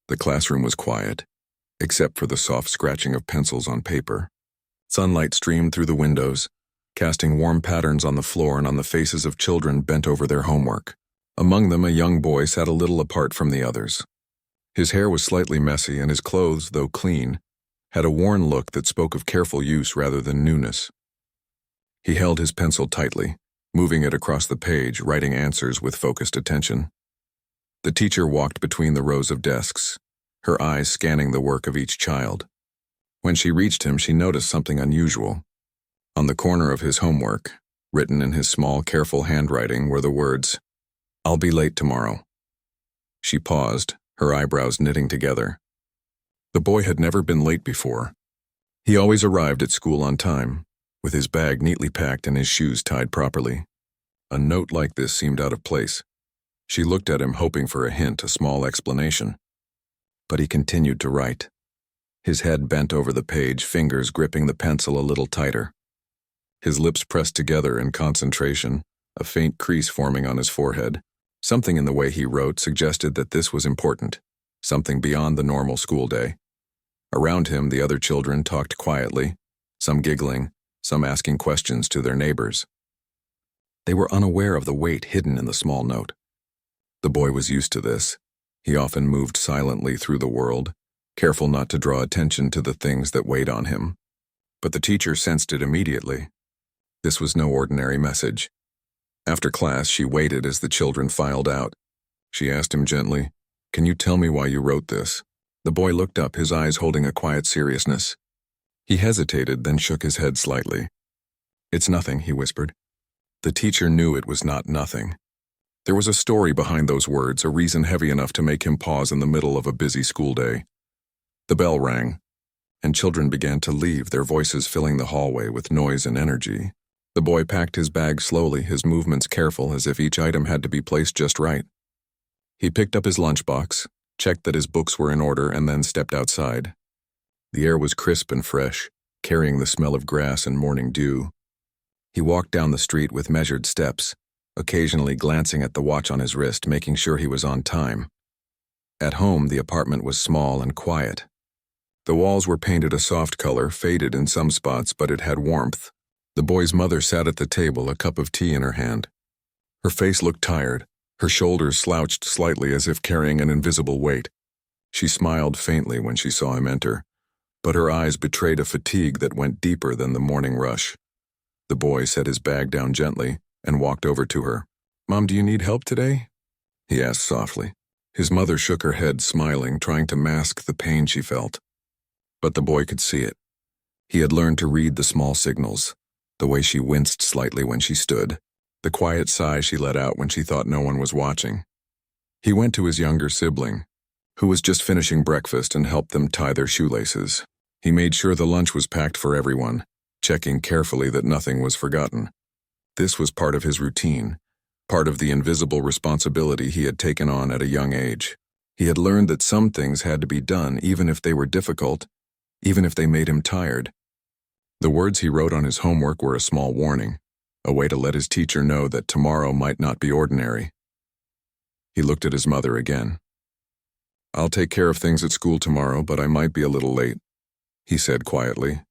The classroom was quiet, except for the soft scratching of pencils on paper. Sunlight streamed through the windows, casting warm patterns on the floor and on the faces of children bent over their homework. Among them, a young boy sat a little apart from the others. His hair was slightly messy, and his clothes, though clean, had a worn look that spoke of careful use rather than newness. He held his pencil tightly, moving it across the page, writing answers with focused attention. The teacher walked between the rows of desks, her eyes scanning the work of each child. When she reached him, she noticed something unusual. On the corner of his homework, written in his small, careful handwriting, were the words, "I'll be late tomorrow." She paused, her eyebrows knitting together. The boy had never been late before. He always arrived at school on time, with his bag neatly packed and his shoes tied properly. A note like this seemed out of place. She looked at him, hoping for a hint, a small explanation. But he continued to write. His head bent over the page, fingers gripping the pencil a little tighter. His lips pressed together in concentration, a faint crease forming on his forehead. Something in the way he wrote suggested that this was important, something beyond the normal school day. Around him, the other children talked quietly, some giggling, some asking questions to their neighbors. They were unaware of the weight hidden in the small note. The boy was used to this. He often moved silently through the world, careful not to draw attention to the things that weighed on him. But the teacher sensed it immediately. This was no ordinary message. After class, she waited as the children filed out. She asked him gently, "Can you tell me why you wrote this?" The boy looked up, his eyes holding a quiet seriousness. He hesitated, then shook his head slightly. "It's nothing," he whispered. The teacher knew it was not nothing. There was a story behind those words, a reason heavy enough to make him pause in the middle of a busy school day. The bell rang, and children began to leave, their voices filling the hallway with noise and energy. The boy packed his bag slowly, his movements careful, as if each item had to be placed just right. He picked up his lunchbox, checked that his books were in order, and then stepped outside. The air was crisp and fresh, carrying the smell of grass and morning dew. He walked down the street with measured steps, occasionally glancing at the watch on his wrist, making sure he was on time. At home, the apartment was small and quiet. The walls were painted a soft color, faded in some spots, but it had warmth. The boy's mother sat at the table, a cup of tea in her hand. Her face looked tired, her shoulders slouched slightly as if carrying an invisible weight. She smiled faintly when she saw him enter, but her eyes betrayed a fatigue that went deeper than the morning rush. The boy set his bag down gently and walked over to her. "Mom, do you need help today?" he asked softly. His mother shook her head, smiling, trying to mask the pain she felt. But the boy could see it. He had learned to read the small signals, the way she winced slightly when she stood, the quiet sigh she let out when she thought no one was watching. He went to his younger sibling, who was just finishing breakfast, and helped them tie their shoelaces. He made sure the lunch was packed for everyone, checking carefully that nothing was forgotten. This was part of his routine, part of the invisible responsibility he had taken on at a young age. He had learned that some things had to be done even if they were difficult, even if they made him tired. The words he wrote on his homework were a small warning, a way to let his teacher know that tomorrow might not be ordinary. He looked at his mother again. "I'll take care of things at school tomorrow, but I might be a little late," he said quietly.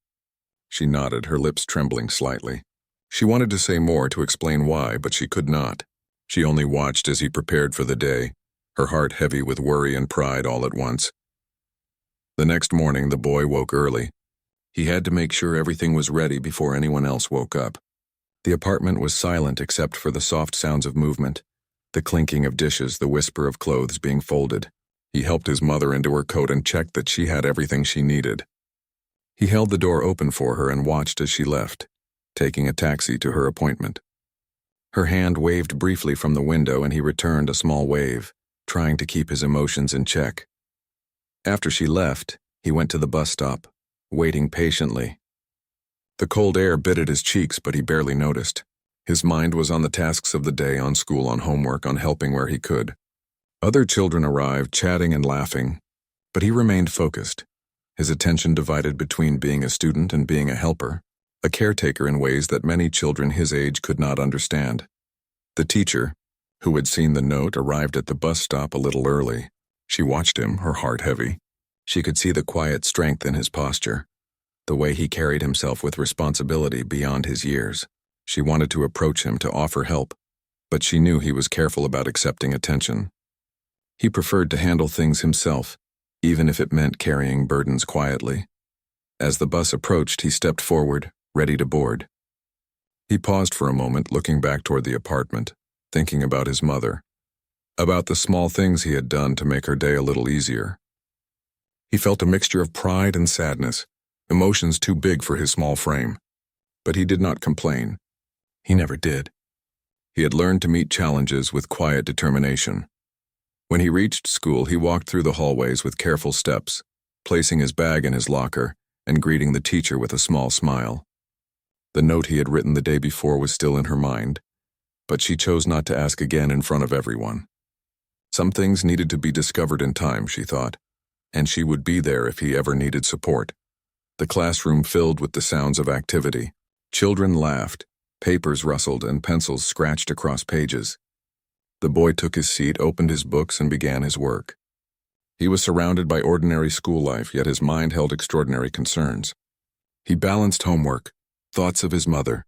She nodded, her lips trembling slightly. She wanted to say more, to explain why, but she could not. She only watched as he prepared for the day, her heart heavy with worry and pride all at once. The next morning, the boy woke early. He had to make sure everything was ready before anyone else woke up. The apartment was silent except for the soft sounds of movement, the clinking of dishes, the whisper of clothes being folded. He helped his mother into her coat and checked that she had everything she needed. He held the door open for her and watched as she left, taking a taxi to her appointment. Her hand waved briefly from the window, and he returned a small wave, trying to keep his emotions in check. After she left, he went to the bus stop, waiting patiently. The cold air bit at his cheeks, but he barely noticed. His mind was on the tasks of the day, on school, on homework, on helping where he could. Other children arrived, chatting and laughing, but he remained focused, his attention divided between being a student and being a helper, a caretaker in ways that many children his age could not understand. The teacher, who had seen the note, arrived at the bus stop a little early. She watched him, her heart heavy. She could see the quiet strength in his posture, the way he carried himself with responsibility beyond his years. She wanted to approach him to offer help, but she knew he was careful about accepting attention. He preferred to handle things himself, even if it meant carrying burdens quietly. As the bus approached, he stepped forward, ready to board. He paused for a moment, looking back toward the apartment, thinking about his mother, about the small things he had done to make her day a little easier. He felt a mixture of pride and sadness, emotions too big for his small frame. But he did not complain. He never did. He had learned to meet challenges with quiet determination. When he reached school, he walked through the hallways with careful steps, placing his bag in his locker and greeting the teacher with a small smile. The note he had written the day before was still in her mind, but she chose not to ask again in front of everyone. Some things needed to be discovered in time, she thought, and she would be there if he ever needed support. The classroom filled with the sounds of activity. Children laughed, papers rustled, and pencils scratched across pages. The boy took his seat, opened his books, and began his work. He was surrounded by ordinary school life, yet his mind held extraordinary concerns. He balanced homework, thoughts of his mother,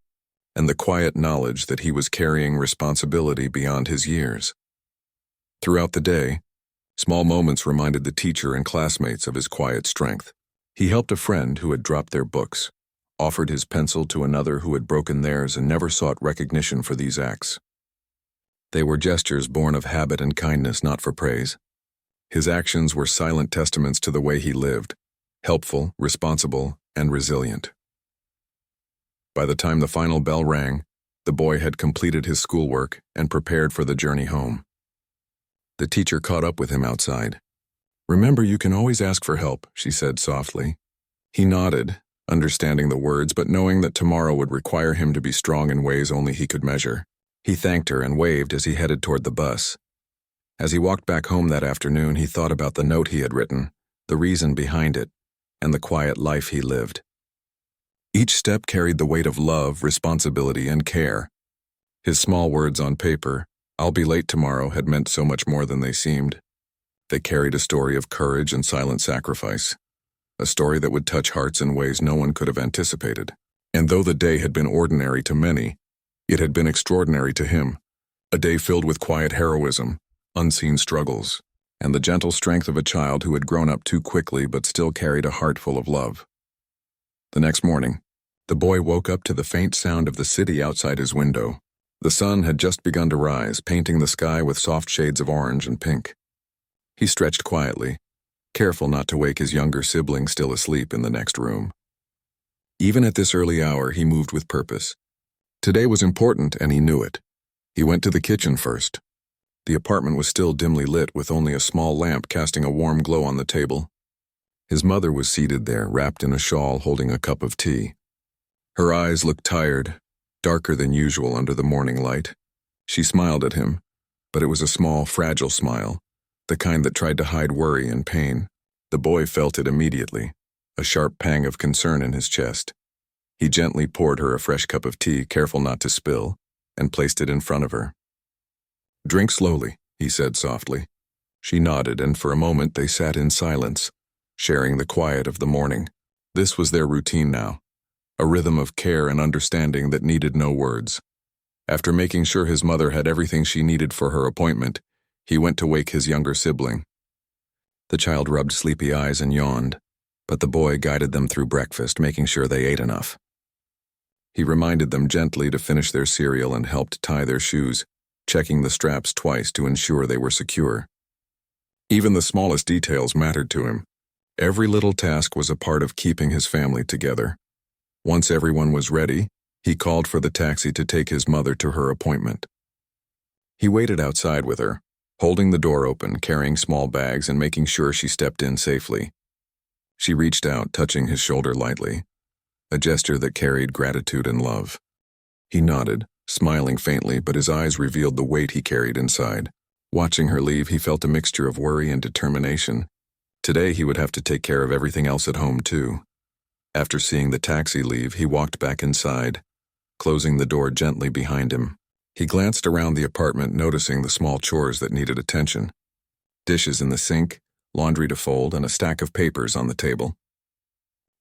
and the quiet knowledge that he was carrying responsibility beyond his years. Throughout the day, small moments reminded the teacher and classmates of his quiet strength. He helped a friend who had dropped their books, offered his pencil to another who had broken theirs, and never sought recognition for these acts. They were gestures born of habit and kindness, not for praise. His actions were silent testaments to the way he lived, helpful, responsible, and resilient. By the time the final bell rang, the boy had completed his schoolwork and prepared for the journey home. The teacher caught up with him outside. "Remember, you can always ask for help," she said softly. He nodded, understanding the words, but knowing that tomorrow would require him to be strong in ways only he could measure. He thanked her and waved as he headed toward the bus. As he walked back home that afternoon, he thought about the note he had written, the reason behind it, and the quiet life he lived. Each step carried the weight of love, responsibility, and care. His small words on paper, "I'll be late tomorrow," had meant so much more than they seemed. They carried a story of courage and silent sacrifice, a story that would touch hearts in ways no one could have anticipated. And though the day had been ordinary to many, it had been extraordinary to him, a day filled with quiet heroism, unseen struggles, and the gentle strength of a child who had grown up too quickly but still carried a heart full of love. The next morning, the boy woke up to the faint sound of the city outside his window. The sun had just begun to rise, painting the sky with soft shades of orange and pink. He stretched quietly, careful not to wake his younger sibling still asleep in the next room. Even at this early hour, he moved with purpose. Today was important, and he knew it. He went to the kitchen first. The apartment was still dimly lit, with only a small lamp casting a warm glow on the table. His mother was seated there, wrapped in a shawl, holding a cup of tea. Her eyes looked tired, darker than usual under the morning light. She smiled at him, but it was a small, fragile smile, the kind that tried to hide worry and pain. The boy felt it immediately, a sharp pang of concern in his chest. He gently poured her a fresh cup of tea, careful not to spill, and placed it in front of her. "Drink slowly," he said softly. She nodded, and for a moment they sat in silence, sharing the quiet of the morning. This was their routine now, a rhythm of care and understanding that needed no words. After making sure his mother had everything she needed for her appointment, he went to wake his younger sibling. The child rubbed sleepy eyes and yawned, but the boy guided them through breakfast, making sure they ate enough. He reminded them gently to finish their cereal and helped tie their shoes, checking the straps twice to ensure they were secure. Even the smallest details mattered to him. Every little task was a part of keeping his family together. Once everyone was ready, he called for the taxi to take his mother to her appointment. He waited outside with her, holding the door open, carrying small bags, and making sure she stepped in safely. She reached out, touching his shoulder lightly, a gesture that carried gratitude and love. He nodded, smiling faintly, but his eyes revealed the weight he carried inside. Watching her leave, he felt a mixture of worry and determination. Today he would have to take care of everything else at home, too. After seeing the taxi leave, he walked back inside, closing the door gently behind him. He glanced around the apartment, noticing the small chores that needed attention. dishes in the sink, laundry to fold, and a stack of papers on the table.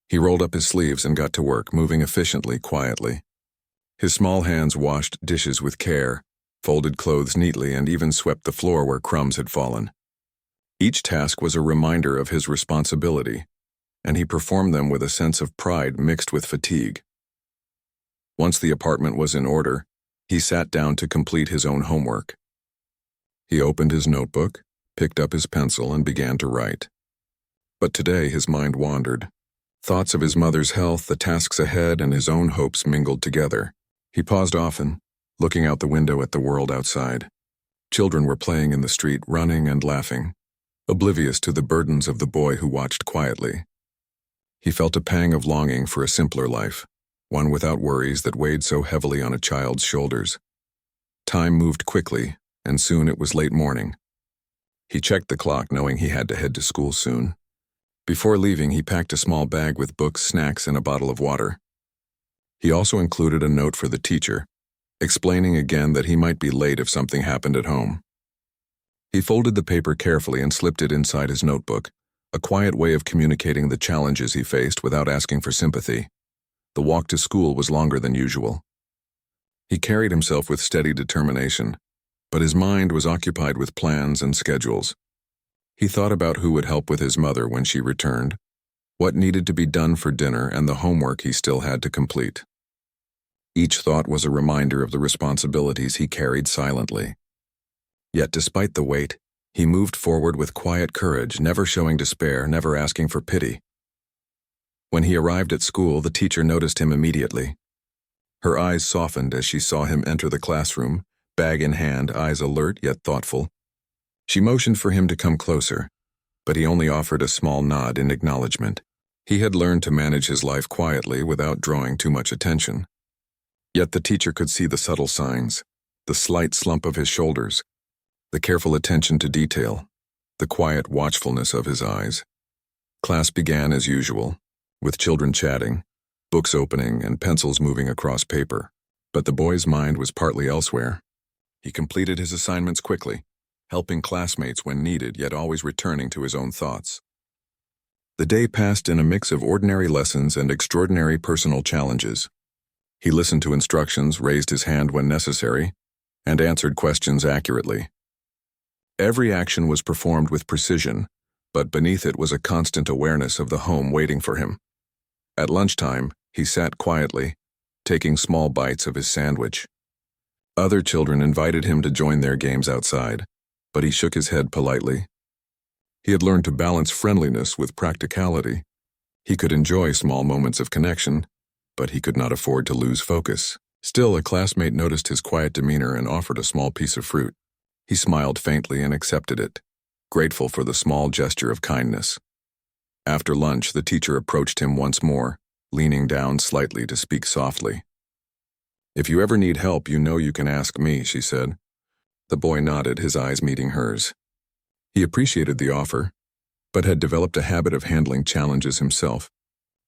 He rolled up his sleeves and got to work, moving efficiently, quietly. His small hands washed dishes with care, folded clothes neatly, and even swept the floor where crumbs had fallen. Each task was a reminder of his responsibility, and he performed them with a sense of pride mixed with fatigue. Once the apartment was in order, he sat down to complete his own homework. He opened his notebook, picked up his pencil, and began to write. But today his mind wandered. Thoughts of his mother's health, the tasks ahead, and his own hopes mingled together. He paused often, looking out the window at the world outside. Children were playing in the street, running and laughing, oblivious to the burdens of the boy who watched quietly. He felt a pang of longing for a simpler life, one without worries that weighed so heavily on a child's shoulders. Time moved quickly, and soon it was late morning. He checked the clock, knowing he had to head to school soon. Before leaving, he packed a small bag with books, snacks, and a bottle of water. He also included a note for the teacher, explaining again that he might be late if something happened at home. He folded the paper carefully and slipped it inside his notebook, a quiet way of communicating the challenges he faced without asking for sympathy. The walk to school was longer than usual. He carried himself with steady determination, but his mind was occupied with plans and schedules. He thought about who would help with his mother when she returned, what needed to be done for dinner, and the homework he still had to complete. Each thought was a reminder of the responsibilities he carried silently. Yet despite the weight, he moved forward with quiet courage, never showing despair, never asking for pity. When he arrived at school, the teacher noticed him immediately. Her eyes softened as she saw him enter the classroom, bag in hand, eyes alert yet thoughtful. She motioned for him to come closer, but he only offered a small nod in acknowledgement. He had learned to manage his life quietly without drawing too much attention. Yet the teacher could see the subtle signs, the slight slump of his shoulders, the careful attention to detail, the quiet watchfulness of his eyes. Class began as usual, with children chatting, books opening, and pencils moving across paper. But the boy's mind was partly elsewhere. He completed his assignments quickly, helping classmates when needed, yet always returning to his own thoughts. The day passed in a mix of ordinary lessons and extraordinary personal challenges. He listened to instructions, raised his hand when necessary, and answered questions accurately. Every action was performed with precision, but beneath it was a constant awareness of the home waiting for him. At lunchtime, he sat quietly, taking small bites of his sandwich. Other children invited him to join their games outside, but he shook his head politely. He had learned to balance friendliness with practicality. He could enjoy small moments of connection, but he could not afford to lose focus. Still, a classmate noticed his quiet demeanor and offered a small piece of fruit. He smiled faintly and accepted it, grateful for the small gesture of kindness. After lunch, the teacher approached him once more, leaning down slightly to speak softly. "If you ever need help, you know you can ask me," she said. The boy nodded, his eyes meeting hers. He appreciated the offer, but had developed a habit of handling challenges himself.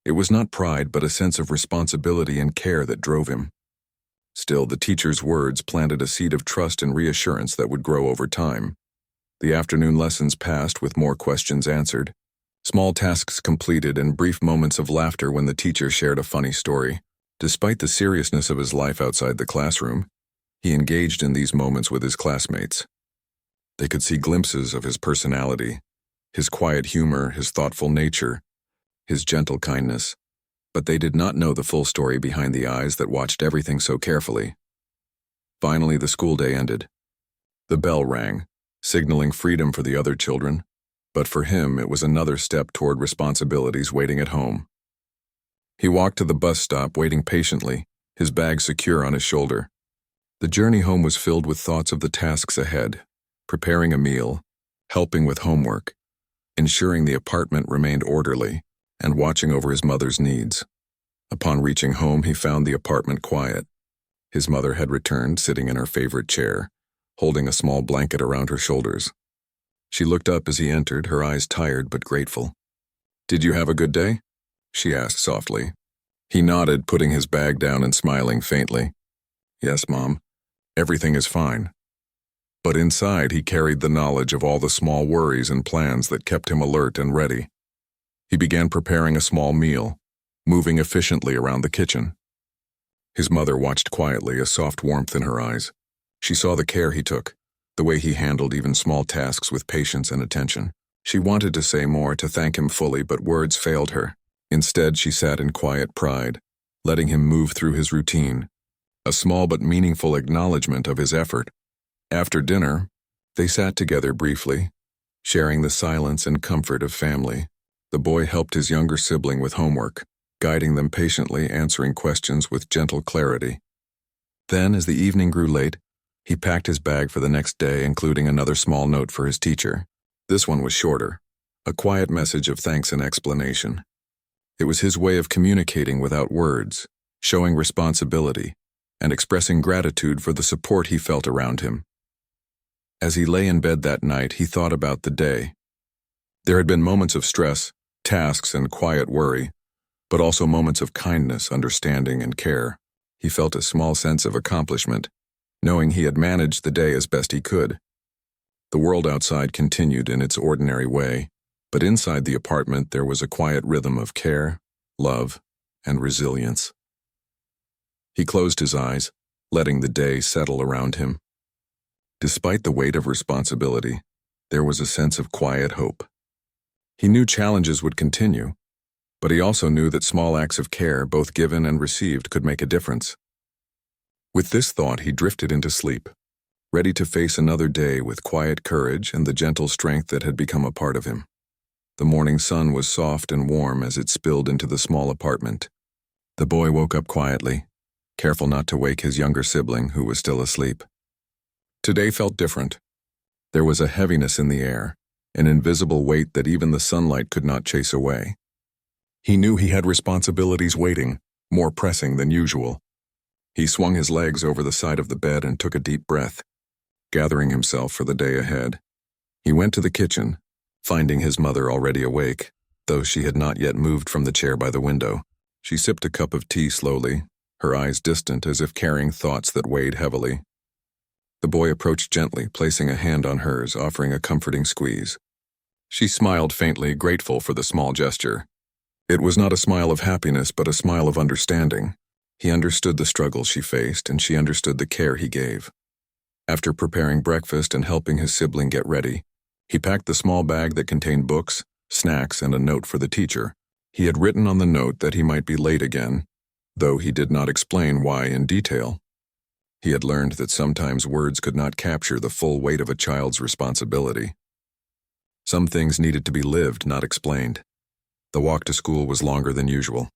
It was not pride, but a sense of responsibility and care that drove him. Still, the teacher's words planted a seed of trust and reassurance that would grow over time. The afternoon lessons passed with more questions answered, small tasks completed, and brief moments of laughter when the teacher shared a funny story. Despite the seriousness of his life outside the classroom, he engaged in these moments with his classmates. They could see glimpses of his personality, his quiet humor, his thoughtful nature, his gentle kindness, but they did not know the full story behind the eyes that watched everything so carefully. Finally, the school day ended. The bell rang, signaling freedom for the other children, but for him it was another step toward responsibilities waiting at home. He walked to the bus stop, waiting patiently, his bag secure on his shoulder. The journey home was filled with thoughts of the tasks ahead, preparing a meal, helping with homework, ensuring the apartment remained orderly, and watching over his mother's needs. Upon reaching home, he found the apartment quiet. His mother had returned, sitting in her favorite chair, holding a small blanket around her shoulders. She looked up as he entered, her eyes tired but grateful. "Did you have a good day?" she asked softly. He nodded, putting his bag down and smiling faintly. "Yes, Mom. Everything is fine." But inside he carried the knowledge of all the small worries and plans that kept him alert and ready. He began preparing a small meal, moving efficiently around the kitchen. His mother watched quietly, a soft warmth in her eyes. She saw the care he took, the way he handled even small tasks with patience and attention. She wanted to say more, to thank him fully, but words failed her. Instead, she sat in quiet pride, letting him move through his routine, a small but meaningful acknowledgement of his effort. After dinner, they sat together briefly, sharing the silence and comfort of family. The boy helped his younger sibling with homework, guiding them patiently, answering questions with gentle clarity. Then, as the evening grew late, he packed his bag for the next day, including another small note for his teacher. This one was shorter, a quiet message of thanks and explanation. It was his way of communicating without words, showing responsibility, and expressing gratitude for the support he felt around him. As he lay in bed that night, he thought about the day. There had been moments of stress, tasks, and quiet worry, but also moments of kindness, understanding, and care. He felt a small sense of accomplishment, knowing he had managed the day as best he could. The world outside continued in its ordinary way, but inside the apartment there was a quiet rhythm of care, love, and resilience. He closed his eyes, letting the day settle around him. Despite the weight of responsibility, there was a sense of quiet hope. He knew challenges would continue, but he also knew that small acts of care, both given and received, could make a difference. With this thought, he drifted into sleep, ready to face another day with quiet courage and the gentle strength that had become a part of him. The morning sun was soft and warm as it spilled into the small apartment. The boy woke up quietly, careful not to wake his younger sibling, who was still asleep. Today felt different. There was a heaviness in the air, an invisible weight that even the sunlight could not chase away. He knew he had responsibilities waiting, more pressing than usual. He swung his legs over the side of the bed and took a deep breath, gathering himself for the day ahead. He went to the kitchen, finding his mother already awake, though she had not yet moved from the chair by the window. She sipped a cup of tea slowly, her eyes distant as if carrying thoughts that weighed heavily. The boy approached gently, placing a hand on hers, offering a comforting squeeze. She smiled faintly, grateful for the small gesture. It was not a smile of happiness, but a smile of understanding. He understood the struggles she faced, and she understood the care he gave. After preparing breakfast and helping his sibling get ready, he packed the small bag that contained books, snacks, and a note for the teacher. He had written on the note that he might be late again, though he did not explain why in detail. He had learned that sometimes words could not capture the full weight of a child's responsibility. Some things needed to be lived, not explained. The walk to school was longer than usual.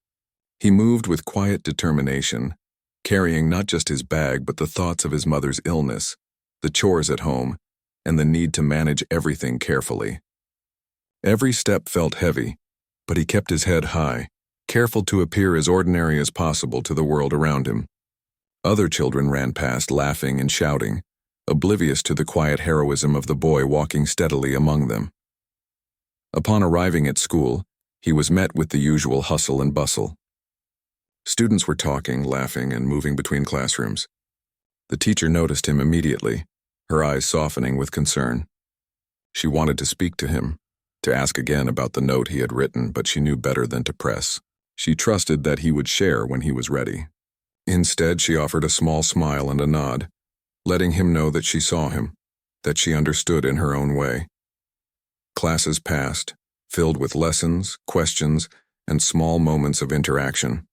He moved with quiet determination, carrying not just his bag but the thoughts of his mother's illness, the chores at home, and the need to manage everything carefully. Every step felt heavy, but he kept his head high, careful to appear as ordinary as possible to the world around him. Other children ran past, laughing and shouting, oblivious to the quiet heroism of the boy walking steadily among them. Upon arriving at school, he was met with the usual hustle and bustle. Students were talking, laughing, and moving between classrooms. The teacher noticed him immediately, her eyes softening with concern. She wanted to speak to him, to ask again about the note he had written, but she knew better than to press. She trusted that he would share when he was ready. Instead, she offered a small smile and a nod, letting him know that she saw him, that she understood in her own way. Classes passed, filled with lessons, questions, and small moments of interaction.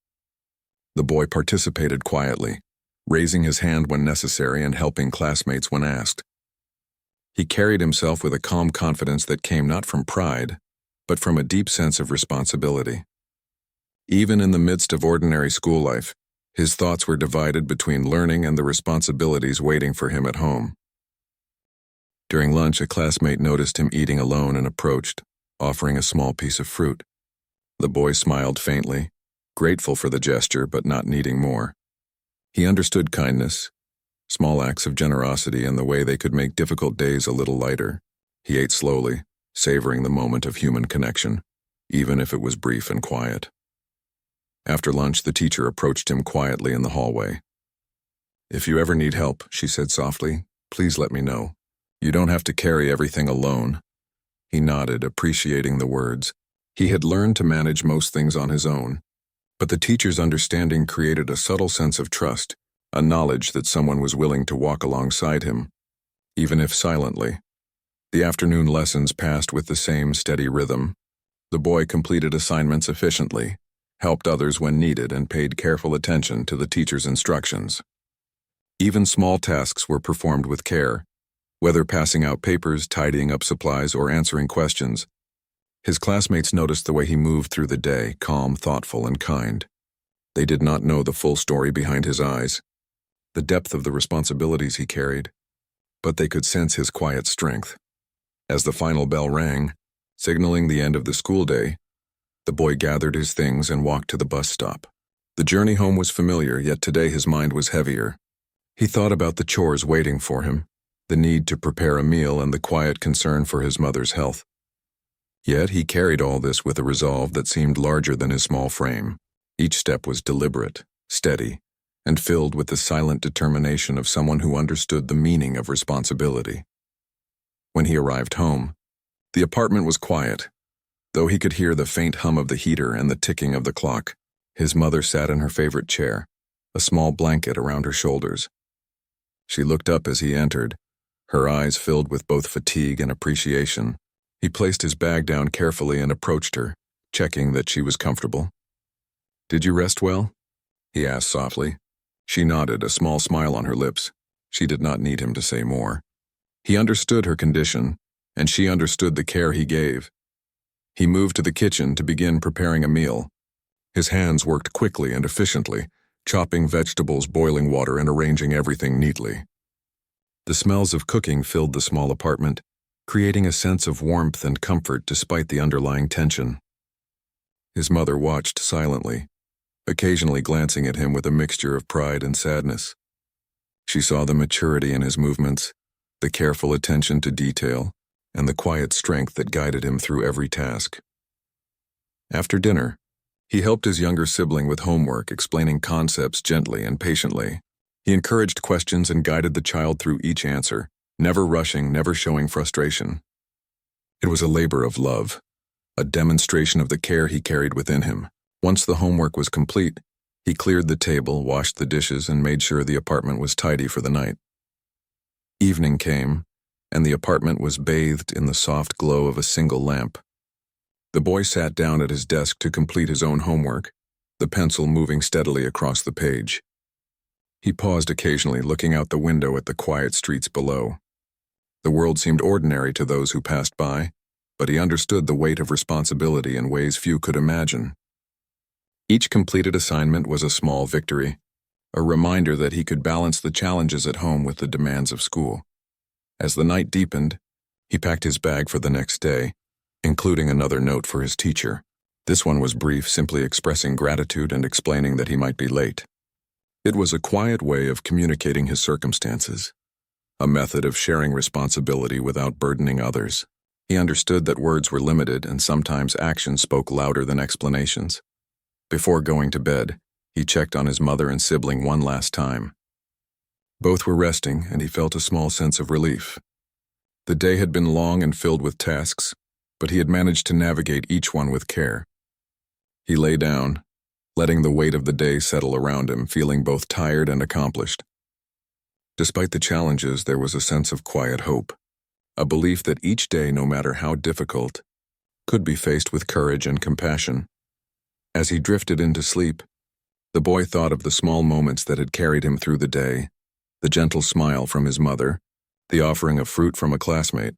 The boy participated quietly, raising his hand when necessary and helping classmates when asked. He carried himself with a calm confidence that came not from pride, but from a deep sense of responsibility. Even in the midst of ordinary school life, his thoughts were divided between learning and the responsibilities waiting for him at home. During lunch, a classmate noticed him eating alone and approached, offering a small piece of fruit. The boy smiled faintly, grateful for the gesture but not needing more. He understood kindness, small acts of generosity, and the way they could make difficult days a little lighter. He ate slowly, savoring the moment of human connection, even if it was brief and quiet. After lunch, the teacher approached him quietly in the hallway. "If you ever need help," she said softly, "please let me know." You don't have to carry everything alone. He nodded, appreciating the words. He had learned to manage most things on his own, but the teacher's understanding created a subtle sense of trust, a knowledge that someone was willing to walk alongside him, even if silently. The afternoon lessons passed with the same steady rhythm. The boy completed assignments efficiently, helped others when needed, and paid careful attention to the teacher's instructions. Even small tasks were performed with care, whether passing out papers, tidying up supplies, or answering questions. His classmates noticed the way he moved through the day, calm, thoughtful, and kind. They did not know the full story behind his eyes, the depth of the responsibilities he carried, but they could sense his quiet strength. As the final bell rang, signaling the end of the school day, the boy gathered his things and walked to the bus stop. The journey home was familiar, yet today his mind was heavier. He thought about the chores waiting for him, the need to prepare a meal, and the quiet concern for his mother's health. Yet he carried all this with a resolve that seemed larger than his small frame. Each step was deliberate, steady, and filled with the silent determination of someone who understood the meaning of responsibility. When he arrived home, the apartment was quiet. Though he could hear the faint hum of the heater and the ticking of the clock, his mother sat in her favorite chair, a small blanket around her shoulders. She looked up as he entered, her eyes filled with both fatigue and appreciation. He placed his bag down carefully and approached her, checking that she was comfortable. "Did you rest well?" he asked softly. She nodded, a small smile on her lips. She did not need him to say more. He understood her condition, and she understood the care he gave. He moved to the kitchen to begin preparing a meal. His hands worked quickly and efficiently, chopping vegetables, boiling water, and arranging everything neatly. The smells of cooking filled the small apartment, creating a sense of warmth and comfort despite the underlying tension. His mother watched silently, occasionally glancing at him with a mixture of pride and sadness. She saw the maturity in his movements, the careful attention to detail, and the quiet strength that guided him through every task. After dinner, he helped his younger sibling with homework, explaining concepts gently and patiently. He encouraged questions and guided the child through each answer, never rushing, never showing frustration. It was a labor of love, a demonstration of the care he carried within him. Once the homework was complete, he cleared the table, washed the dishes, and made sure the apartment was tidy for the night. Evening came, and the apartment was bathed in the soft glow of a single lamp. The boy sat down at his desk to complete his own homework, the pencil moving steadily across the page. He paused occasionally, looking out the window at the quiet streets below. The world seemed ordinary to those who passed by, but he understood the weight of responsibility in ways few could imagine. Each completed assignment was a small victory, a reminder that he could balance the challenges at home with the demands of school. As the night deepened, he packed his bag for the next day, including another note for his teacher. This one was brief, simply expressing gratitude and explaining that he might be late. It was a quiet way of communicating his circumstances, a method of sharing responsibility without burdening others. He understood that words were limited and sometimes actions spoke louder than explanations. Before going to bed, he checked on his mother and sibling one last time. Both were resting, and he felt a small sense of relief. The day had been long and filled with tasks, but he had managed to navigate each one with care. He lay down, letting the weight of the day settle around him, feeling both tired and accomplished. Despite the challenges, there was a sense of quiet hope, a belief that each day, no matter how difficult, could be faced with courage and compassion. As he drifted into sleep, the boy thought of the small moments that had carried him through the day, the gentle smile from his mother, the offering of fruit from a classmate,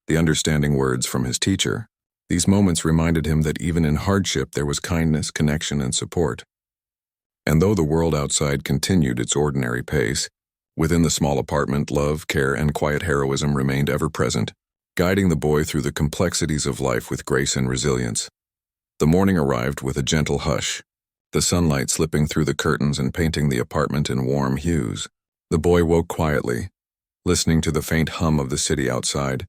the understanding words from his teacher. These moments reminded him that even in hardship there was kindness, connection, and support. And though the world outside continued its ordinary pace, within the small apartment, love, care, and quiet heroism remained ever present, guiding the boy through the complexities of life with grace and resilience. The morning arrived with a gentle hush, the sunlight slipping through the curtains and painting the apartment in warm hues. The boy woke quietly, listening to the faint hum of the city outside.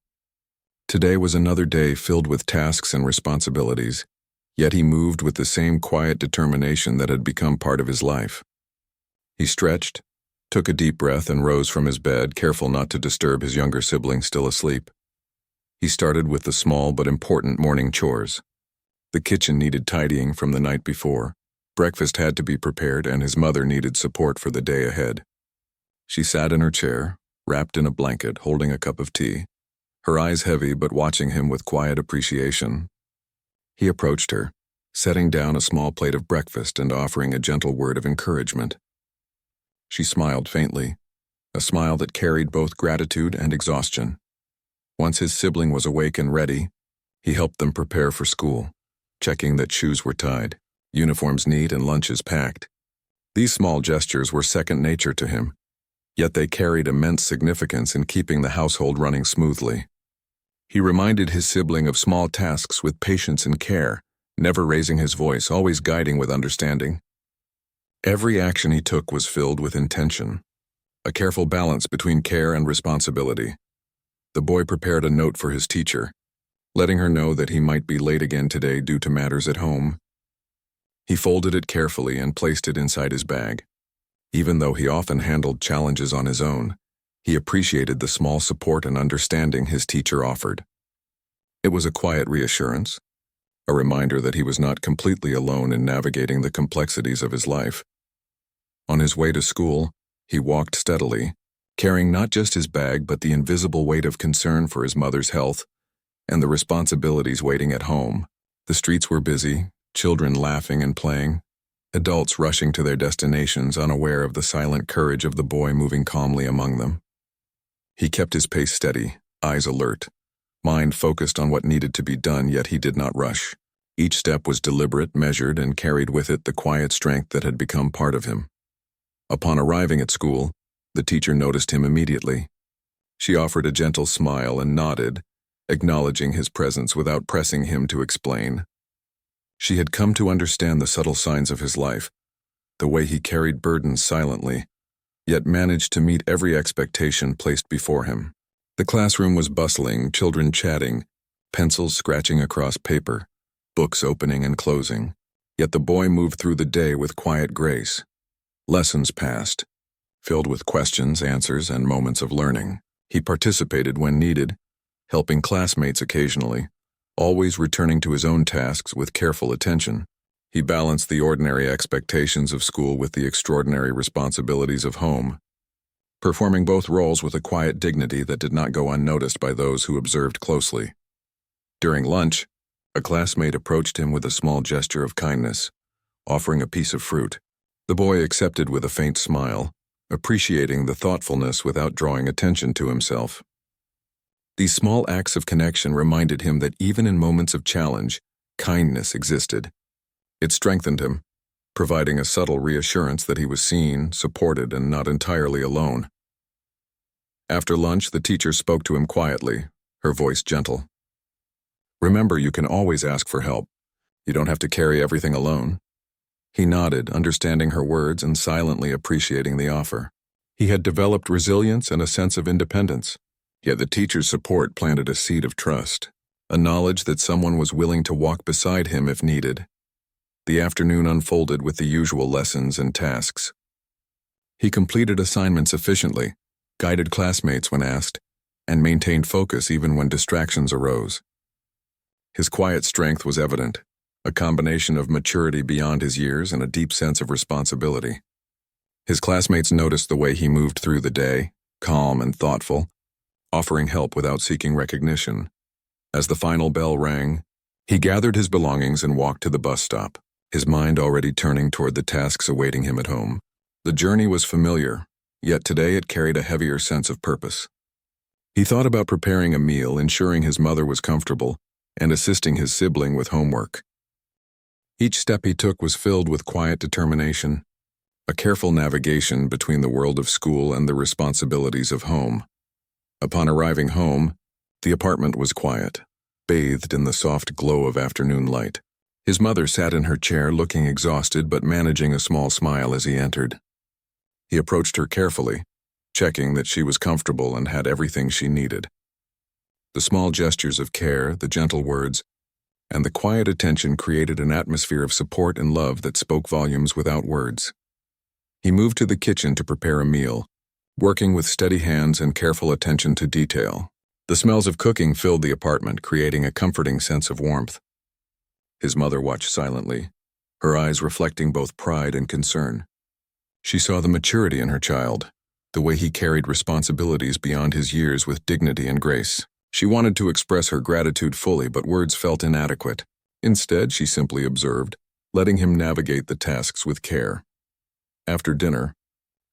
Today was another day filled with tasks and responsibilities, yet he moved with the same quiet determination that had become part of his life. He stretched, took a deep breath and rose from his bed, careful not to disturb his younger sibling still asleep. He started with the small but important morning chores. The kitchen needed tidying from the night before. Breakfast had to be prepared, and his mother needed support for the day ahead. She sat in her chair, wrapped in a blanket, holding a cup of tea, her eyes heavy but watching him with quiet appreciation. He approached her, setting down a small plate of breakfast and offering a gentle word of encouragement. She smiled faintly, a smile that carried both gratitude and exhaustion. Once his sibling was awake and ready, he helped them prepare for school, checking that shoes were tied, uniforms neat, and lunches packed. These small gestures were second nature to him, yet they carried immense significance in keeping the household running smoothly. He reminded his sibling of small tasks with patience and care, never raising his voice, always guiding with understanding. Every action he took was filled with intention, a careful balance between care and responsibility. The boy prepared a note for his teacher, letting her know that he might be late again today due to matters at home. He folded it carefully and placed it inside his bag. Even though he often handled challenges on his own, he appreciated the small support and understanding his teacher offered. It was a quiet reassurance, a reminder that he was not completely alone in navigating the complexities of his life. On his way to school, he walked steadily, carrying not just his bag but the invisible weight of concern for his mother's health and the responsibilities waiting at home. The streets were busy, children laughing and playing, adults rushing to their destinations, unaware of the silent courage of the boy moving calmly among them. He kept his pace steady, eyes alert, mind focused on what needed to be done, yet he did not rush. Each step was deliberate, measured, and carried with it the quiet strength that had become part of him. Upon arriving at school, the teacher noticed him immediately. She offered a gentle smile and nodded, acknowledging his presence without pressing him to explain. She had come to understand the subtle signs of his life, the way he carried burdens silently, yet managed to meet every expectation placed before him. The classroom was bustling, children chatting, pencils scratching across paper, books opening and closing, yet the boy moved through the day with quiet grace. Lessons passed, filled with questions, answers, and moments of learning. He participated when needed, helping classmates occasionally, always returning to his own tasks with careful attention. He balanced the ordinary expectations of school with the extraordinary responsibilities of home, performing both roles with a quiet dignity that did not go unnoticed by those who observed closely. During lunch, a classmate approached him with a small gesture of kindness, offering a piece of fruit. The boy accepted with a faint smile, appreciating the thoughtfulness without drawing attention to himself. These small acts of connection reminded him that even in moments of challenge, kindness existed. It strengthened him, providing a subtle reassurance that he was seen, supported, and not entirely alone. After lunch, the teacher spoke to him quietly, her voice gentle. "Remember, you can always ask for help. You don't have to carry everything alone." He nodded, understanding her words and silently appreciating the offer. He had developed resilience and a sense of independence. Yet the teacher's support planted a seed of trust, a knowledge that someone was willing to walk beside him if needed. The afternoon unfolded with the usual lessons and tasks. He completed assignments efficiently, guided classmates when asked, and maintained focus even when distractions arose. His quiet strength was evident, a combination of maturity beyond his years and a deep sense of responsibility. His classmates noticed the way he moved through the day, calm and thoughtful, offering help without seeking recognition. As the final bell rang, he gathered his belongings and walked to the bus stop, his mind already turning toward the tasks awaiting him at home. The journey was familiar, yet today it carried a heavier sense of purpose. He thought about preparing a meal, ensuring his mother was comfortable, and assisting his sibling with homework. Each step he took was filled with quiet determination, a careful navigation between the world of school and the responsibilities of home. Upon arriving home, the apartment was quiet, bathed in the soft glow of afternoon light. His mother sat in her chair looking exhausted but managing a small smile as he entered. He approached her carefully, checking that she was comfortable and had everything she needed. The small gestures of care, the gentle words, and the quiet attention created an atmosphere of support and love that spoke volumes without words. He moved to the kitchen to prepare a meal, working with steady hands and careful attention to detail. The smells of cooking filled the apartment, creating a comforting sense of warmth. His mother watched silently, her eyes reflecting both pride and concern. She saw the maturity in her child, the way he carried responsibilities beyond his years with dignity and grace. She wanted to express her gratitude fully, but words felt inadequate. Instead, she simply observed, letting him navigate the tasks with care. After dinner,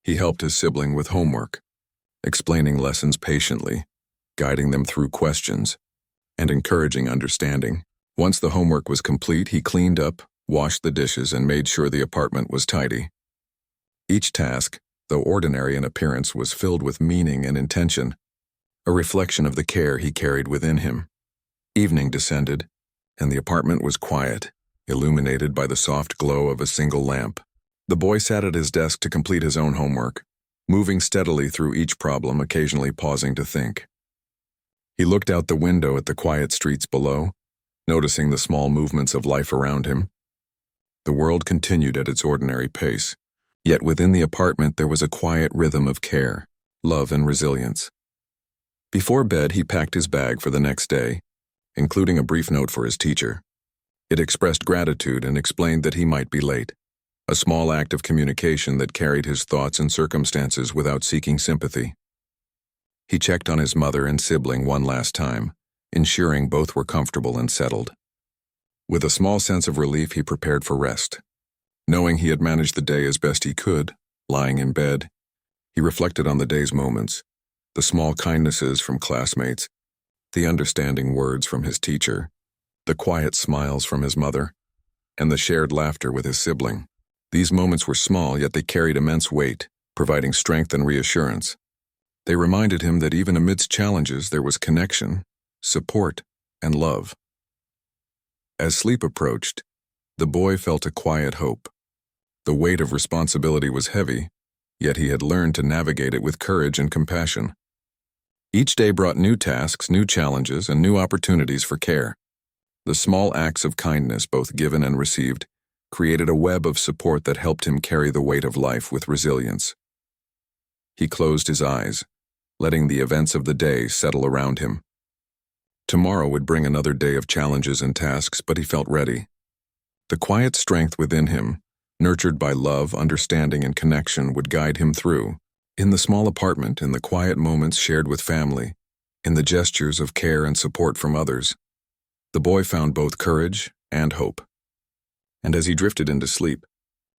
he helped his sibling with homework, explaining lessons patiently, guiding them through questions, and encouraging understanding. Once the homework was complete, he cleaned up, washed the dishes, and made sure the apartment was tidy. Each task, though ordinary in appearance, was filled with meaning and intention, a reflection of the care he carried within him. Evening descended, and the apartment was quiet, illuminated by the soft glow of a single lamp. The boy sat at his desk to complete his own homework, moving steadily through each problem, occasionally pausing to think. He looked out the window at the quiet streets below, noticing the small movements of life around him. The world continued at its ordinary pace, yet within the apartment there was a quiet rhythm of care, love, and resilience. Before bed, he packed his bag for the next day, including a brief note for his teacher. It expressed gratitude and explained that he might be late, a small act of communication that carried his thoughts and circumstances without seeking sympathy. He checked on his mother and sibling one last time, ensuring both were comfortable and settled. With a small sense of relief, he prepared for rest. Knowing he had managed the day as best he could, lying in bed, he reflected on the day's moments, the small kindnesses from classmates, the understanding words from his teacher, the quiet smiles from his mother, and the shared laughter with his sibling. These moments were small, yet they carried immense weight, providing strength and reassurance. They reminded him that even amidst challenges there was connection, support, and love. As sleep approached, the boy felt a quiet hope. The weight of responsibility was heavy, yet he had learned to navigate it with courage and compassion. Each day brought new tasks, new challenges, and new opportunities for care. The small acts of kindness, both given and received, created a web of support that helped him carry the weight of life with resilience. He closed his eyes, letting the events of the day settle around him. Tomorrow would bring another day of challenges and tasks, but he felt ready. The quiet strength within him, nurtured by love, understanding, and connection, would guide him through. In the small apartment, in the quiet moments shared with family, in the gestures of care and support from others, the boy found both courage and hope. And as he drifted into sleep,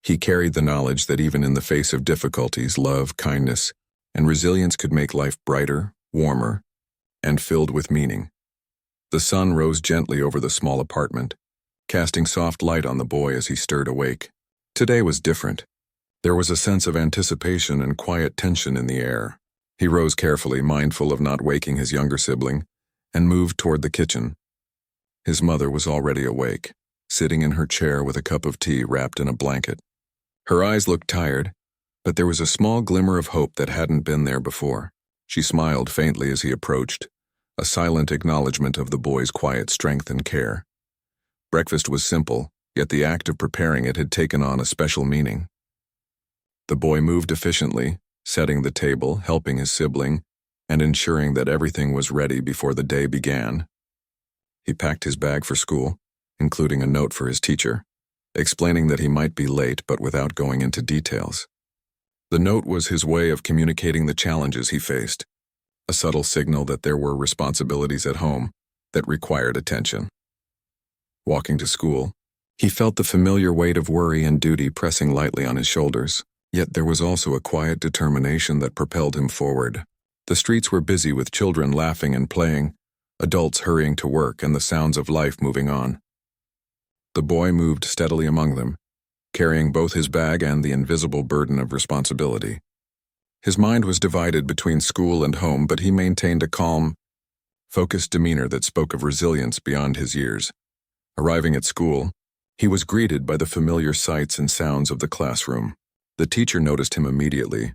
he carried the knowledge that even in the face of difficulties, love, kindness, and resilience could make life brighter, warmer, and filled with meaning. The sun rose gently over the small apartment, casting soft light on the boy as he stirred awake. Today was different. There was a sense of anticipation and quiet tension in the air. He rose carefully, mindful of not waking his younger sibling, and moved toward the kitchen. His mother was already awake, sitting in her chair with a cup of tea wrapped in a blanket. Her eyes looked tired, but there was a small glimmer of hope that hadn't been there before. She smiled faintly as he approached, a silent acknowledgement of the boy's quiet strength and care. Breakfast was simple, yet the act of preparing it had taken on a special meaning. The boy moved efficiently, setting the table, helping his sibling, and ensuring that everything was ready before the day began. He packed his bag for school, including a note for his teacher, explaining that he might be late but without going into details. The note was his way of communicating the challenges he faced, a subtle signal that there were responsibilities at home that required attention. Walking to school, he felt the familiar weight of worry and duty pressing lightly on his shoulders, yet there was also a quiet determination that propelled him forward. The streets were busy with children laughing and playing, adults hurrying to work, and the sounds of life moving on. The boy moved steadily among them, carrying both his bag and the invisible burden of responsibility. His mind was divided between school and home, but he maintained a calm, focused demeanor that spoke of resilience beyond his years. Arriving at school, he was greeted by the familiar sights and sounds of the classroom. The teacher noticed him immediately,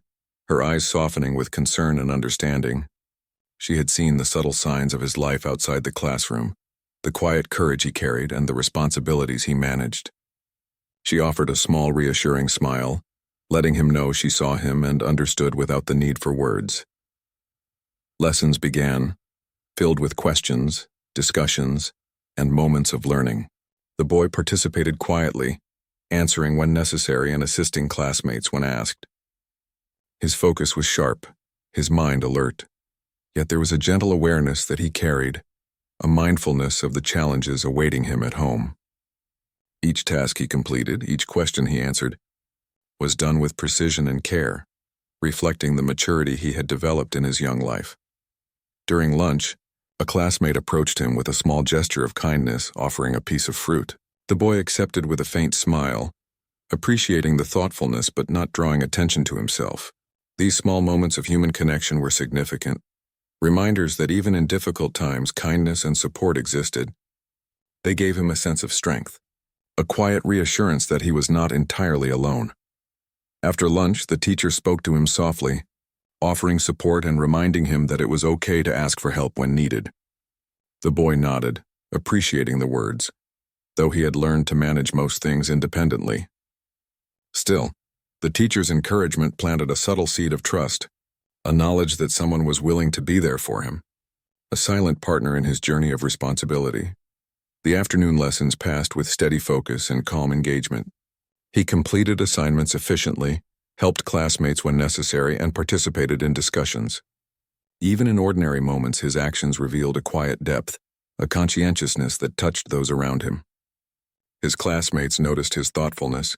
her eyes softening with concern and understanding. She had seen the subtle signs of his life outside the classroom, the quiet courage he carried, and the responsibilities he managed. She offered a small, reassuring smile, letting him know she saw him and understood without the need for words. Lessons began, filled with questions, discussions, and moments of learning. The boy participated quietly, answering when necessary and assisting classmates when asked. His focus was sharp, his mind alert, yet there was a gentle awareness that he carried, a mindfulness of the challenges awaiting him at home. Each task he completed, each question he answered, was done with precision and care, reflecting the maturity he had developed in his young life. During lunch, a classmate approached him with a small gesture of kindness, offering a piece of fruit. The boy accepted with a faint smile, appreciating the thoughtfulness but not drawing attention to himself. These small moments of human connection were significant, reminders that even in difficult times, kindness and support existed. They gave him a sense of strength, a quiet reassurance that he was not entirely alone. After lunch, the teacher spoke to him softly, offering support and reminding him that it was okay to ask for help when needed. The boy nodded, appreciating the words, though he had learned to manage most things independently. Still, the teacher's encouragement planted a subtle seed of trust, a knowledge that someone was willing to be there for him, a silent partner in his journey of responsibility. The afternoon lessons passed with steady focus and calm engagement. He completed assignments efficiently, helped classmates when necessary, and participated in discussions. Even in ordinary moments, his actions revealed a quiet depth, a conscientiousness that touched those around him. His classmates noticed his thoughtfulness,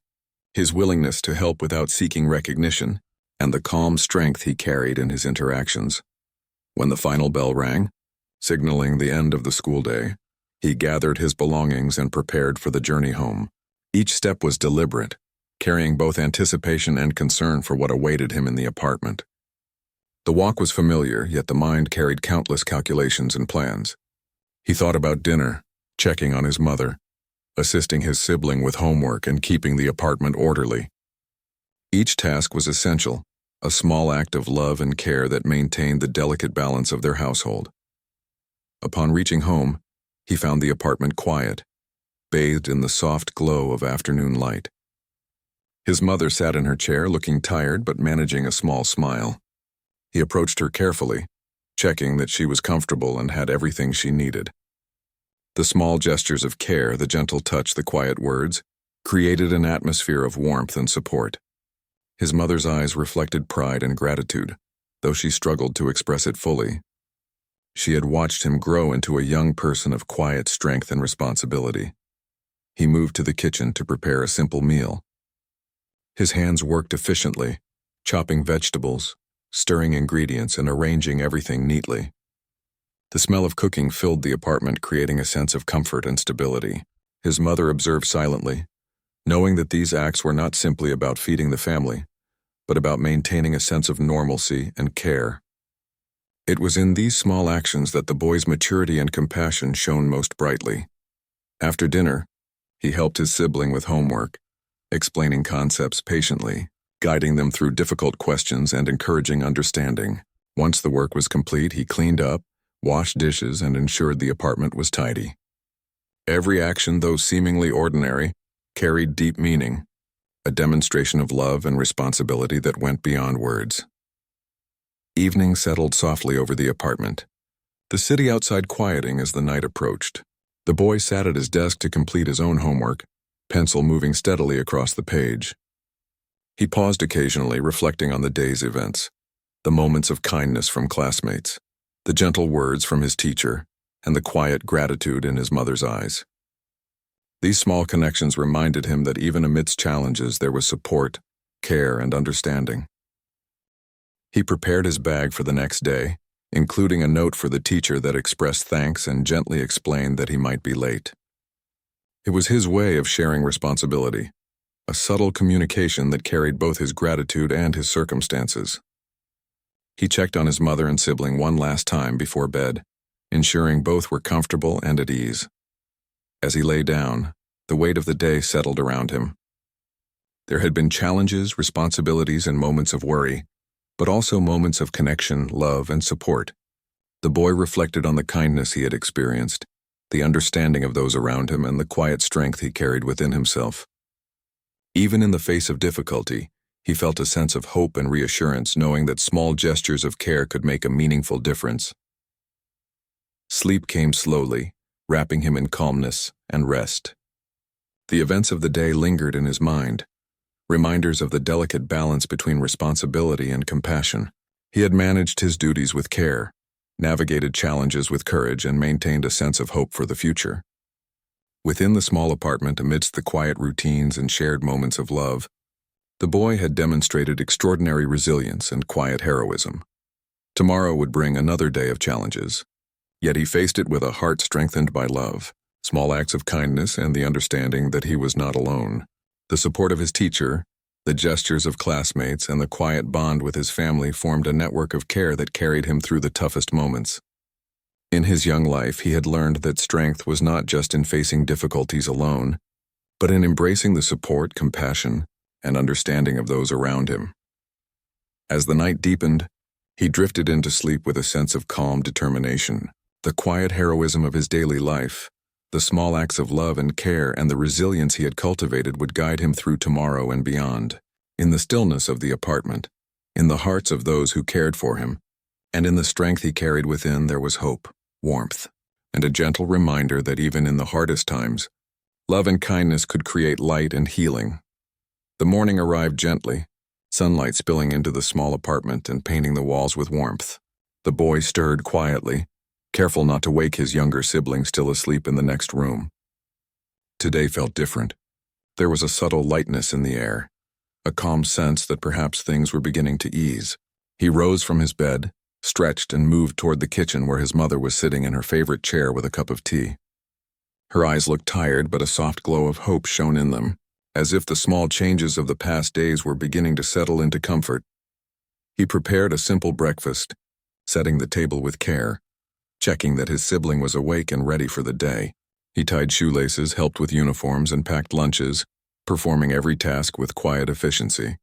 his willingness to help without seeking recognition, and the calm strength he carried in his interactions. When the final bell rang, signaling the end of the school day, he gathered his belongings and prepared for the journey home. Each step was deliberate, carrying both anticipation and concern for what awaited him in the apartment. The walk was familiar, yet the mind carried countless calculations and plans. He thought about dinner, checking on his mother, assisting his sibling with homework, and keeping the apartment orderly. Each task was essential, a small act of love and care that maintained the delicate balance of their household. Upon reaching home, he found the apartment quiet, bathed in the soft glow of afternoon light. His mother sat in her chair, looking tired but managing a small smile. He approached her carefully, checking that she was comfortable and had everything she needed. The small gestures of care, the gentle touch, the quiet words, created an atmosphere of warmth and support. His mother's eyes reflected pride and gratitude, though she struggled to express it fully. She had watched him grow into a young person of quiet strength and responsibility. He moved to the kitchen to prepare a simple meal. His hands worked efficiently, chopping vegetables, stirring ingredients, and arranging everything neatly. The smell of cooking filled the apartment, creating a sense of comfort and stability. His mother observed silently, knowing that these acts were not simply about feeding the family, but about maintaining a sense of normalcy and care. It was in these small actions that the boy's maturity and compassion shone most brightly. After dinner, he helped his sibling with homework, explaining concepts patiently, guiding them through difficult questions and encouraging understanding. Once the work was complete, he cleaned up, washed dishes, and ensured the apartment was tidy. Every action, though seemingly ordinary, carried deep meaning, a demonstration of love and responsibility that went beyond words. Evening settled softly over the apartment, the city outside quieting as the night approached. The boy sat at his desk to complete his own homework, pencil moving steadily across the page. He paused occasionally, reflecting on the day's events, the moments of kindness from classmates, the gentle words from his teacher, and the quiet gratitude in his mother's eyes. These small connections reminded him that even amidst challenges there was support, care, and understanding. He prepared his bag for the next day, including a note for the teacher that expressed thanks and gently explained that he might be late. It was his way of sharing responsibility, a subtle communication that carried both his gratitude and his circumstances. He checked on his mother and sibling one last time before bed, ensuring both were comfortable and at ease. As he lay down, the weight of the day settled around him. There had been challenges, responsibilities, and moments of worry, but also moments of connection, love, and support. The boy reflected on the kindness he had experienced, the understanding of those around him, and the quiet strength he carried within himself. Even in the face of difficulty, He felt a sense of hope and reassurance, knowing that small gestures of care could make a meaningful difference. Sleep came slowly, wrapping him in calmness and rest. The events of the day lingered in his mind, reminders of the delicate balance between responsibility and compassion. He had managed his duties with care, navigated challenges with courage, and maintained a sense of hope for the future. Within the small apartment, amidst the quiet routines and shared moments of love, the boy had demonstrated extraordinary resilience and quiet heroism. Tomorrow would bring another day of challenges, yet he faced it with a heart strengthened by love, small acts of kindness, and the understanding that he was not alone. The support of his teacher, the gestures of classmates, and the quiet bond with his family formed a network of care that carried him through the toughest moments. In his young life, he had learned that strength was not just in facing difficulties alone, but in embracing the support, compassion, and understanding of those around him. As the night deepened, he drifted into sleep with a sense of calm determination. The quiet heroism of his daily life, the small acts of love and care, and the resilience he had cultivated would guide him through tomorrow and beyond. In the stillness of the apartment, in the hearts of those who cared for him, and in the strength he carried within, there was hope, warmth, and a gentle reminder that even in the hardest times, love and kindness could create light and healing. The morning arrived gently, sunlight spilling into the small apartment and painting the walls with warmth. The boy stirred quietly, careful not to wake his younger sibling still asleep in the next room. Today felt different. There was a subtle lightness in the air, a calm sense that perhaps things were beginning to ease. He rose from his bed, stretched, and moved toward the kitchen where his mother was sitting in her favorite chair with a cup of tea. Her eyes looked tired, but a soft glow of hope shone in them, as if the small changes of the past days were beginning to settle into comfort. He prepared a simple breakfast, setting the table with care, checking that his sibling was awake and ready for the day. He tied shoelaces, helped with uniforms, and packed lunches, performing every task with quiet efficiency.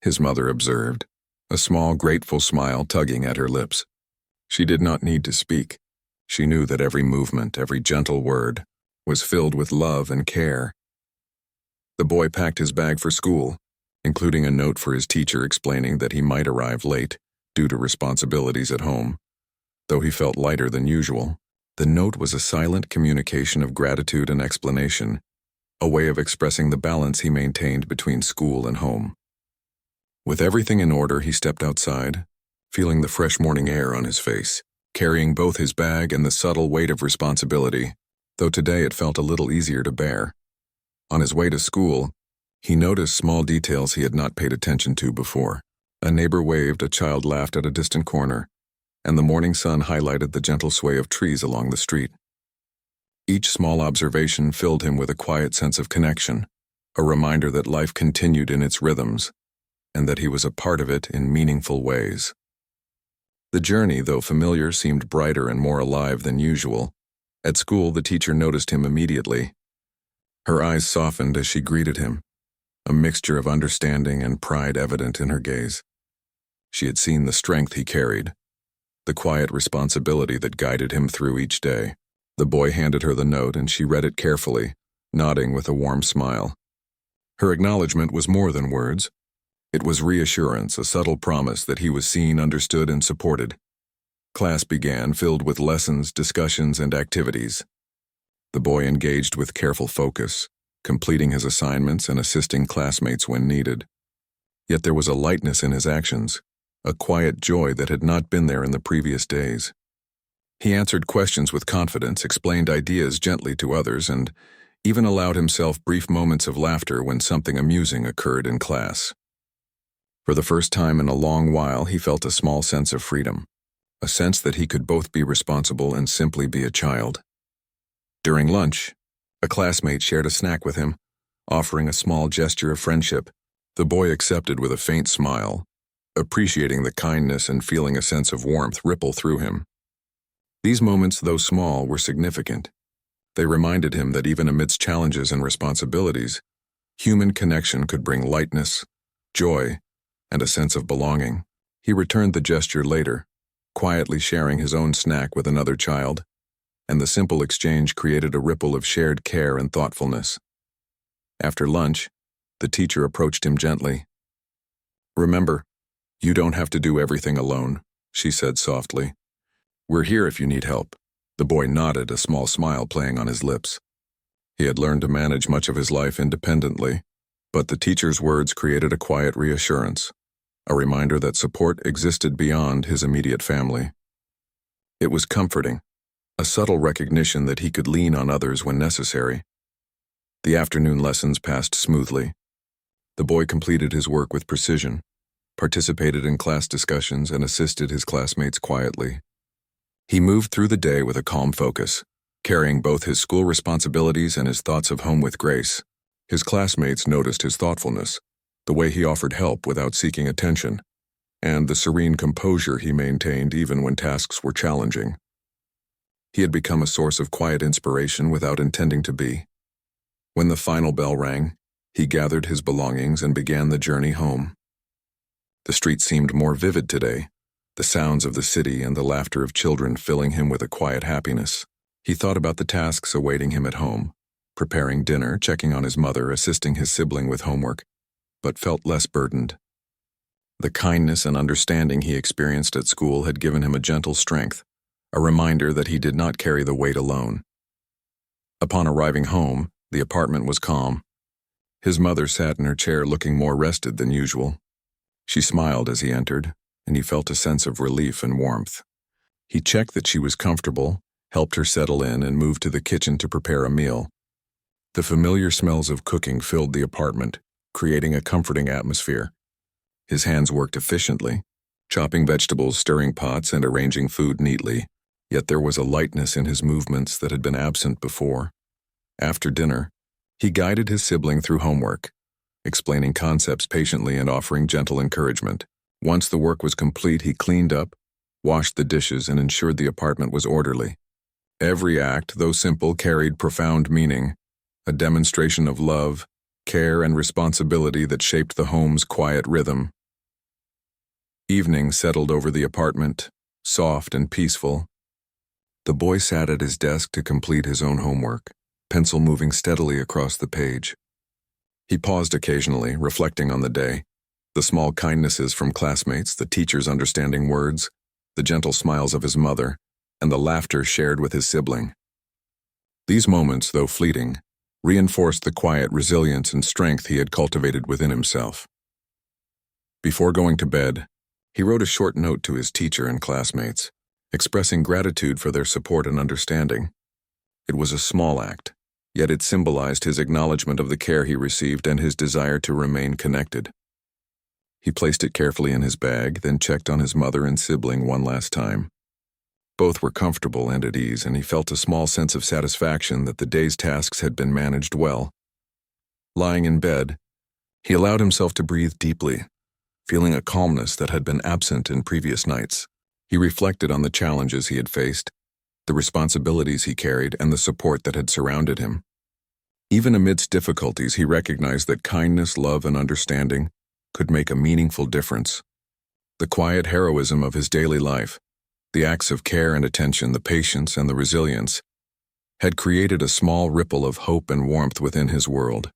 His mother observed, a small, grateful smile tugging at her lips. She did not need to speak. She knew that every movement, every gentle word, was filled with love and care. The boy packed his bag for school, including a note for his teacher explaining that he might arrive late due to responsibilities at home. Though he felt lighter than usual, the note was a silent communication of gratitude and explanation, a way of expressing the balance he maintained between school and home. With everything in order, he stepped outside, feeling the fresh morning air on his face, carrying both his bag and the subtle weight of responsibility, though today it felt a little easier to bear. On his way to school, he noticed small details he had not paid attention to before. A neighbor waved, a child laughed at a distant corner, and the morning sun highlighted the gentle sway of trees along the street. Each small observation filled him with a quiet sense of connection, a reminder that life continued in its rhythms, and that he was a part of it in meaningful ways. The journey, though familiar, seemed brighter and more alive than usual. At school, the teacher noticed him immediately. Her eyes softened as she greeted him, a mixture of understanding and pride evident in her gaze. She had seen the strength he carried, the quiet responsibility that guided him through each day. The boy handed her the note, and she read it carefully, nodding with a warm smile. Her acknowledgement was more than words. It was reassurance, a subtle promise that he was seen, understood, and supported. Class began, filled with lessons, discussions, and activities. The boy engaged with careful focus, completing his assignments and assisting classmates when needed. Yet there was a lightness in his actions, a quiet joy that had not been there in the previous days. He answered questions with confidence, explained ideas gently to others, and even allowed himself brief moments of laughter when something amusing occurred in class. For the first time in a long while, he felt a small sense of freedom, a sense that he could both be responsible and simply be a child. During lunch, a classmate shared a snack with him, offering a small gesture of friendship. The boy accepted with a faint smile, appreciating the kindness and feeling a sense of warmth ripple through him. These moments, though small, were significant. They reminded him that even amidst challenges and responsibilities, human connection could bring lightness, joy, and a sense of belonging. He returned the gesture later, quietly sharing his own snack with another child, and the simple exchange created a ripple of shared care and thoughtfulness. After lunch, the teacher approached him gently, Remember, you don't have to do everything alone, she said softly. We're here if you need help. The boy nodded, a small smile playing on his lips. He had learned to manage much of his life independently, but the teacher's words created a quiet reassurance, a reminder that support existed beyond his immediate family. It was comforting, a subtle recognition that he could lean on others when necessary. The afternoon lessons passed smoothly. The boy completed his work with precision, participated in class discussions, and assisted his classmates quietly. He moved through the day with a calm focus, carrying both his school responsibilities and his thoughts of home with grace. His classmates noticed his thoughtfulness, the way he offered help without seeking attention, and the serene composure he maintained even when tasks were challenging. He had become a source of quiet inspiration without intending to be. When the final bell rang, he gathered his belongings and began the journey home. The street seemed more vivid today, the sounds of the city and the laughter of children filling him with a quiet happiness. He thought about the tasks awaiting him at home, preparing dinner, checking on his mother, assisting his sibling with homework, but felt less burdened. The kindness and understanding he experienced at school had given him a gentle strength, a reminder that he did not carry the weight alone. Upon arriving home, the apartment was calm. His mother sat in her chair looking more rested than usual. She smiled as he entered, and he felt a sense of relief and warmth. He checked that she was comfortable, helped her settle in, and moved to the kitchen to prepare a meal. The familiar smells of cooking filled the apartment, creating a comforting atmosphere. His hands worked efficiently, chopping vegetables, stirring pots, and arranging food neatly, yet there was a lightness in his movements that had been absent before. After dinner, he guided his sibling through homework, explaining concepts patiently and offering gentle encouragement. Once the work was complete, he cleaned up, washed the dishes, and ensured the apartment was orderly. Every act, though simple, carried profound meaning, a demonstration of love, care, and responsibility that shaped the home's quiet rhythm. Evening settled over the apartment, soft and peaceful. The boy sat at his desk to complete his own homework, pencil moving steadily across the page. He paused occasionally, reflecting on the day, the small kindnesses from classmates, the teacher's understanding words, the gentle smiles of his mother, and the laughter shared with his sibling. These moments, though fleeting, reinforced the quiet resilience and strength he had cultivated within himself. Before going to bed, he wrote a short note to his teacher and classmates, expressing gratitude for their support and understanding. It was a small act, yet it symbolized his acknowledgement of the care he received and his desire to remain connected. He placed it carefully in his bag, then checked on his mother and sibling one last time. Both were comfortable and at ease, and he felt a small sense of satisfaction that the day's tasks had been managed well. Lying in bed, he allowed himself to breathe deeply, feeling a calmness that had been absent in previous nights. He reflected on the challenges he had faced, the responsibilities he carried, and the support that had surrounded him. Even amidst difficulties, he recognized that kindness, love, and understanding could make a meaningful difference. The quiet heroism of his daily life, the acts of care and attention, the patience and the resilience, had created a small ripple of hope and warmth within his world.